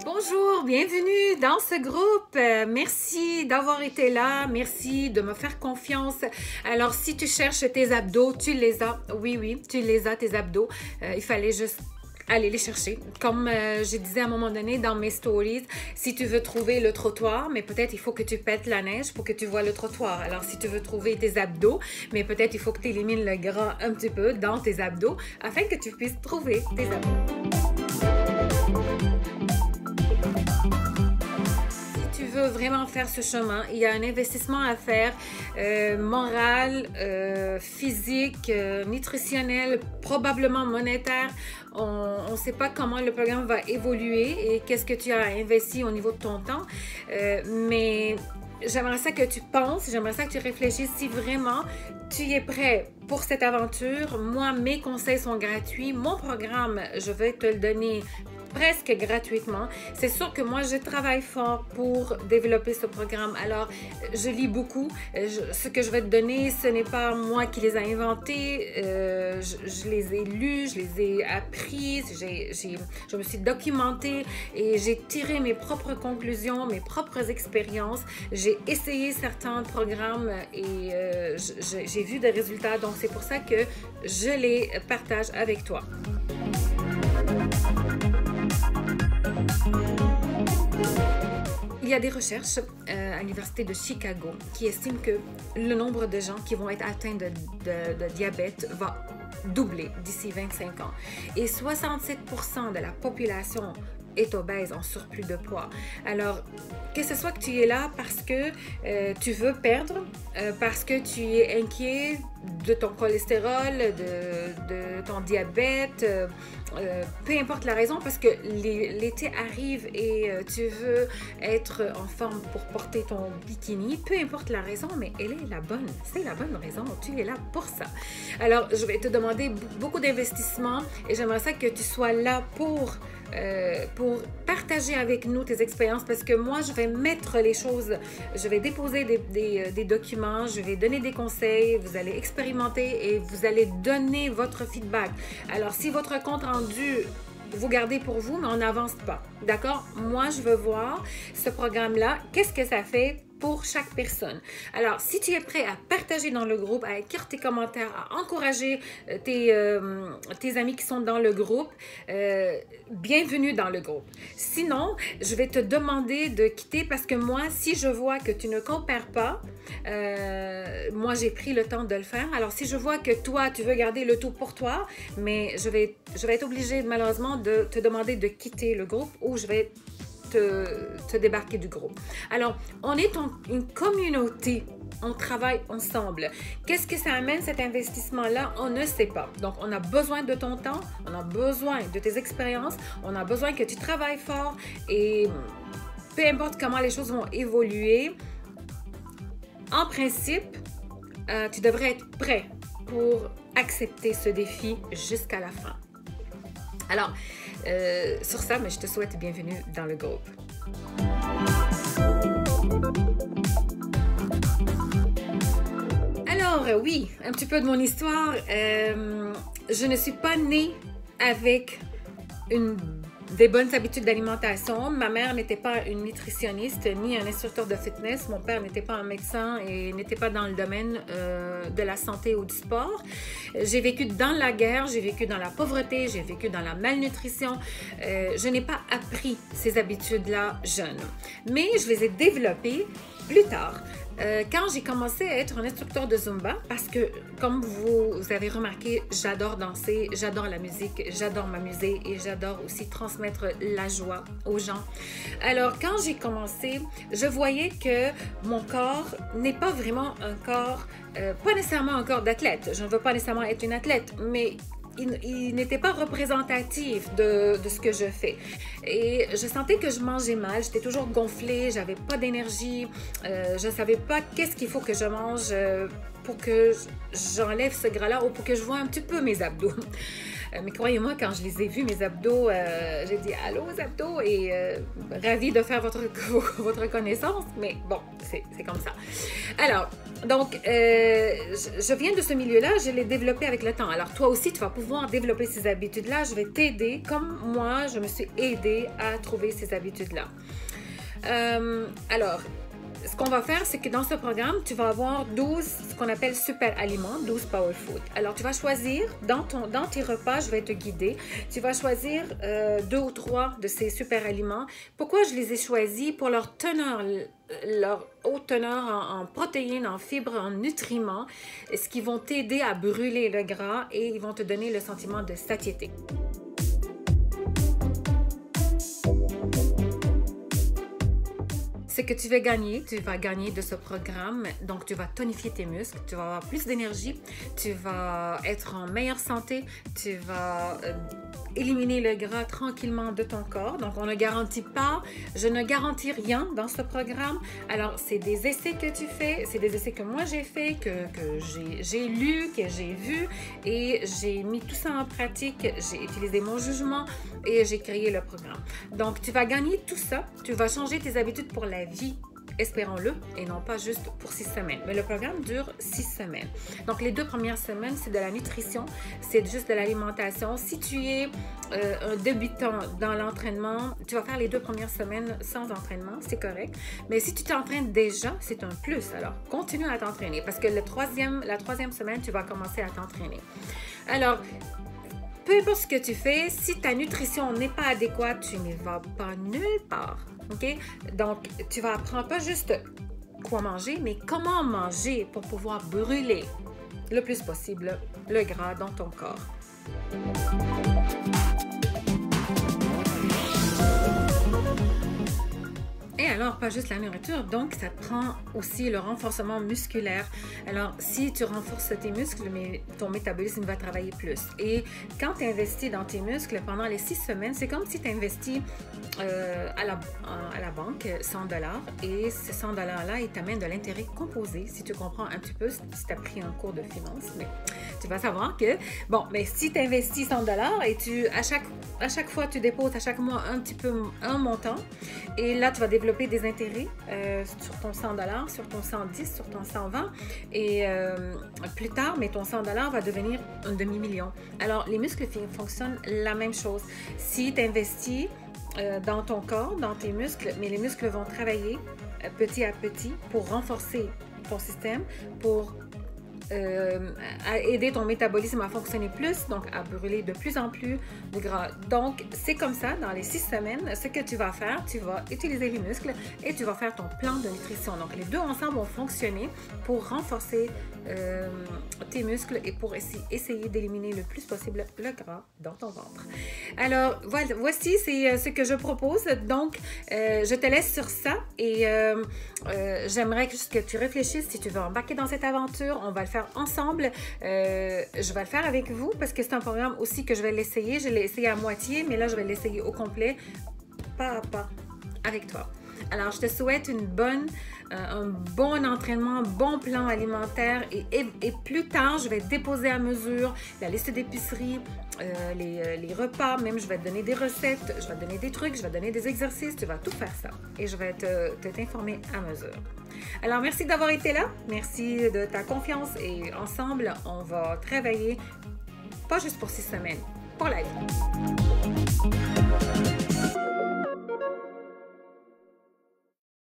Bonjour, bienvenue dans ce groupe. Merci d'avoir été là. Merci de me faire confiance. Alors, si tu cherches tes abdos, tu les as. Oui, oui, tu les as, tes abdos. Il fallait juste aller les chercher. Comme je disais à un moment donné dans mes stories, si tu veux trouver le trottoir, mais peut-être il faut que tu pètes la neige pour que tu vois le trottoir. Alors, si tu veux trouver tes abdos, mais peut-être il faut que tu élimines le gras un petit peu dans tes abdos afin que tu puisses trouver tes abdos. Veux vraiment faire ce chemin, il y a un investissement à faire, moral, physique, nutritionnel, probablement monétaire. On ne sait pas comment le programme va évoluer et qu'est-ce que tu as investi au niveau de ton temps, mais j'aimerais ça que tu penses, j'aimerais ça que tu réfléchisses si vraiment tu es prêt pour cette aventure. Moi, mes conseils sont gratuits. Mon programme, je vais te le donner presque gratuitement. C'est sûr que moi, je travaille fort pour développer ce programme. Alors, je lis beaucoup. Ce que je vais te donner, ce n'est pas moi qui les ai inventés. Je les ai lus, je les ai appris. Je me suis documentée et j'ai tiré mes propres conclusions, mes propres expériences. J'ai essayé certains programmes et j'ai vu des résultats. Donc, c'est pour ça que je les partage avec toi. Il y a des recherches à l'Université de Chicago qui estiment que le nombre de gens qui vont être atteints de diabète va doubler d'ici 25 ans. Et 67% de la population est obèse, en surplus de poids. Alors, que ce soit que tu es là parce que tu veux perdre, parce que tu es inquiet de ton cholestérol, de ton diabète, peu importe la raison, parce que l'été arrive et tu veux être en forme pour porter ton bikini, peu importe la raison, mais elle est la bonne. C'est la bonne raison. Tu es là pour ça. Alors, je vais te demander beaucoup d'investissement et j'aimerais ça que tu sois là pour partager avec nous tes expériences, parce que moi, je vais mettre les choses, je vais déposer des documents, je vais donner des conseils, vous allez expérimenter et vous allez donner votre feedback. Alors, si votre compte rendu, vous gardez pour vous, mais on n'avance pas, d'accord? Moi, je veux voir ce programme-là, qu'est-ce que ça fait pour chaque personne. Alors, si tu es prêt à partager dans le groupe, à écrire tes commentaires, à encourager tes amis qui sont dans le groupe, bienvenue dans le groupe. Sinon, je vais te demander de quitter parce que moi, si je vois que tu ne compares pas, moi, j'ai pris le temps de le faire. Alors, si je vois que toi, tu veux garder le tout pour toi, mais je vais être obligée, malheureusement, de te demander de quitter le groupe ou je vais te débarquer du groupe. Alors, on est une communauté, on travaille ensemble. Qu'est-ce que ça amène cet investissement-là? On ne sait pas. Donc, on a besoin de ton temps, on a besoin de tes expériences, on a besoin que tu travailles fort et peu importe comment les choses vont évoluer, en principe, tu devrais être prêt pour accepter ce défi jusqu'à la fin. Alors, sur ça, je te souhaite bienvenue dans le groupe. Alors, oui, un petit peu de mon histoire. Je ne suis pas née avec des bonnes habitudes d'alimentation. Ma mère n'était pas une nutritionniste ni un instructeur de fitness. Mon père n'était pas un médecin et n'était pas dans le domaine de la santé ou du sport. J'ai vécu dans la guerre, j'ai vécu dans la pauvreté, j'ai vécu dans la malnutrition. Je n'ai pas appris ces habitudes-là jeune, mais je les ai développées plus tard. Quand j'ai commencé à être un instructeur de Zumba, parce que, comme vous avez remarqué, j'adore danser, j'adore la musique, j'adore m'amuser et j'adore aussi transmettre la joie aux gens. Alors, quand j'ai commencé, je voyais que mon corps n'est pas vraiment un corps, pas nécessairement un corps d'athlète. Je ne veux pas nécessairement être une athlète, mais il n'était pas représentatif de ce que je fais. Et je sentais que je mangeais mal, j'étais toujours gonflée, j'avais pas d'énergie, je ne savais pas qu'est-ce qu'il faut que je mange pour que j'enlève ce gras-là ou pour que je vois un petit peu mes abdos. Mais croyez-moi, quand je les ai vus, mes abdos, j'ai dit « Allô, les abdos ?» et ravie de faire votre connaissance. Mais bon, c'est comme ça. Alors, donc, je viens de ce milieu-là, je l'ai développé avec le temps. Alors, toi aussi, tu vas pouvoir développer ces habitudes-là. Je vais t'aider, comme moi, je me suis aidée à trouver ces habitudes-là. Alors, ce qu'on va faire, c'est que dans ce programme, tu vas avoir 12, ce qu'on appelle super aliments, 12 power food. Alors, tu vas choisir, dans tes repas, je vais te guider, tu vas choisir 2 ou 3 de ces super aliments. Pourquoi je les ai choisis? Pour leur teneur, leur haute teneur en protéines, en fibres, en nutriments, ce qui vont t'aider à brûler le gras et ils vont te donner le sentiment de satiété. Ce que tu vas gagner de ce programme, donc tu vas tonifier tes muscles, tu vas avoir plus d'énergie, tu vas être en meilleure santé, tu vas éliminer le gras tranquillement de ton corps. Donc, on ne garantit pas, je ne garantis rien dans ce programme. Alors, c'est des essais que tu fais, c'est des essais que moi j'ai fait, que j'ai lu, que j'ai vu et j'ai mis tout ça en pratique. J'ai utilisé mon jugement et j'ai créé le programme. Donc, tu vas gagner tout ça, tu vas changer tes habitudes pour la vie. Espérons-le, et non pas juste pour 6 semaines. Mais le programme dure 6 semaines. Donc, les 2 premières semaines, c'est de la nutrition, c'est juste de l'alimentation. Si tu es un débutant dans l'entraînement, tu vas faire les 2 premières semaines sans entraînement, c'est correct. Mais si tu t'entraînes déjà, c'est un plus. Alors, continue à t'entraîner parce que la troisième semaine, tu vas commencer à t'entraîner. Alors, peu importe ce que tu fais, si ta nutrition n'est pas adéquate, tu n'y vas pas nulle part. OK? Donc, tu vas apprendre pas juste quoi manger, mais comment manger pour pouvoir brûler le plus possible le gras dans ton corps. Et alors, pas juste la nourriture, donc ça te prend aussi le renforcement musculaire. Alors, si tu renforces tes muscles, mais ton métabolisme va travailler plus. Et quand tu investis dans tes muscles pendant les 6 semaines, c'est comme si tu investis à la banque 100 $ et ces 100 $ là, ils t'amènent de l'intérêt composé, si tu comprends un petit peu, si tu as pris un cours de finance, mais tu vas savoir que, bon, mais si tu investis 100 $ et à chaque fois tu déposes à chaque mois un montant, et là tu vas développer des intérêts sur ton 100 $, sur ton 110, sur ton 120 et plus tard, mais ton 100 $ va devenir un demi-million. Alors, les muscles fonctionnent la même chose. Si tu investis dans ton corps, dans tes muscles, mais les muscles vont travailler petit à petit pour renforcer ton système, pour à aider ton métabolisme à fonctionner plus, donc à brûler de plus en plus de gras. Donc, c'est comme ça, dans les 6 semaines, ce que tu vas faire, tu vas utiliser les muscles et tu vas faire ton plan de nutrition. Donc, les deux ensemble vont fonctionner pour renforcer tes muscles et pour essayer d'éliminer le plus possible le gras dans ton ventre. Alors, voici, c'est ce que je propose. Donc, je te laisse sur ça et j'aimerais juste que tu réfléchisses si tu veux embarquer dans cette aventure. On va le faire ensemble. Je vais le faire avec vous parce que c'est un programme aussi que je vais l'essayer. Je l'ai essayé à moitié, mais là, je vais l'essayer au complet, pas à pas, avec toi. Alors, je te souhaite un bon entraînement, un bon plan alimentaire et plus tard, je vais déposer à mesure la liste d'épicerie, les repas, même je vais te donner des recettes, je vais te donner des trucs, je vais te donner des exercices, tu vas tout faire ça et je vais t'informer à mesure. Alors, merci d'avoir été là, merci de ta confiance et ensemble, on va travailler, pas juste pour 6 semaines, pour la vie.